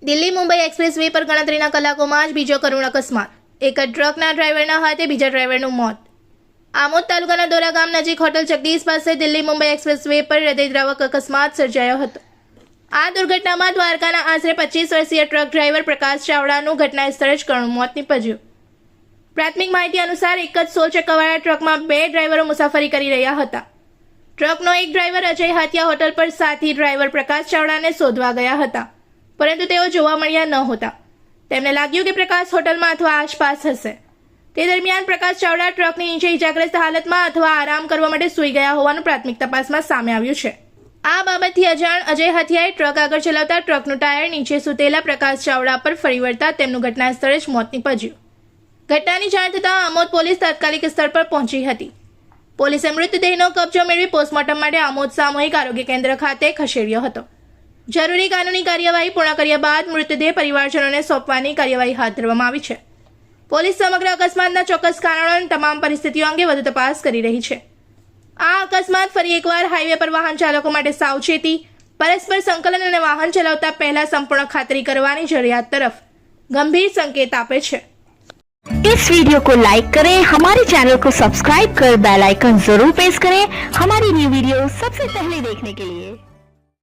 Delhi Mumbai express way પર ગણતરીના કલાકોમાં જ બીજો કરુણ અકસ્માત. એક જ ટ્રકના ડ્રાઈવરના હાથે બીજા ડ્રાઈવરનું મોત. આમોદ તાલુકાના દોરા ગામ નજીક હોટલ જગદીશ પાસે દિલ્હી મુંબઈ એક્સપ્રેસ વે પર હૃદયદ્રાવક અકસ્માત સર્જાયો હતો. આ દુર્ઘટનામાં દ્વારકાના આશરે 25 વર્ષીય ટ્રક ડ્રાઈવર પ્રકાશ ચાવડાનું ઘટના સ્થળે જ કરુણ મોત નીપજ્યું. પ્રાથમિક માહિતી અનુસાર એક જ 16 ચક્કાવાળા ટ્રકમાં 2 ડ્રાઈવરો મુસાફરી કરી રહ્યા હતા. ટ્રકનો એક ડ્રાઈવર અજય હાથિયા હોટલ પર સાથી ડ્રાઈવર પ્રકાશ ચાવડાને શોધવા ગયા હતા, પરંતુ તેઓ જોવા મળ્યા નહોતા. તેમને લાગ્યું કે પ્રકાશ હોટલમાં અથવા આસપાસ હશે. તે દરમિયાન પ્રકાશ ચાવડા ટ્રકની નીચે ઇજાગ્રસ્ત હાલતમાં અથવા આરામ કરવા માટે સૂઈ ગયા હોવાનું પ્રાથમિક તપાસમાં સામે આવ્યું છે. આ બાબતથી અજાણ અજય હાથિયાએ ટ્રક આગળ ચલાવતા ટ્રકનું ટાયર નીચે સૂતેલા પ્રકાશ ચાવડા પર ફરી વળતા તેમનું ઘટના સ્થળે જ મોત નીપજ્યું. ઘટનાની જાણ થતાં આમોદ પોલીસ તાત્કાલિક સ્થળ પર પહોંચી હતી. પોલીસે મૃતદેહનો કબજો મેળવી પોસ્ટમોર્ટમ માટે આમોદ સામૂહિક આરોગ્ય કેન્દ્ર ખાતે ખસેડ્યો હતો. જરૂરી કાનૂની કાર્યવાહી પૂર્ણ કર્યા બાદ મૃતદેહ પરિવારજનોને સોંપવાની કાર્યવાહી હાથ ધરવામાં આવી છે. પોલીસ સમગ્ર અકસ્માતના ચોક્કસ કારણો અને તમામ પરિસ્થિતિઓ અંગે વધુ તપાસ કરી રહી છે. આ અકસ્માત ફરી એકવાર હાઈવે પર વાહન ચાલકો માટે સાવચેતી, પરસ્પર સંકલન અને વાહન ચલાવતા પહેલા સંપૂર્ણ ખાતરી કરવાની જરૂરિયાત તરફ गंभीर संकेत આપે છે. इस वीडियो को लाइक करें, हमारे चैनल को सब्सक्राइब कर बेल आइकन जरूर प्रेस करें हमारी न्यू वीडियो सबसे पहले देखने के लिए।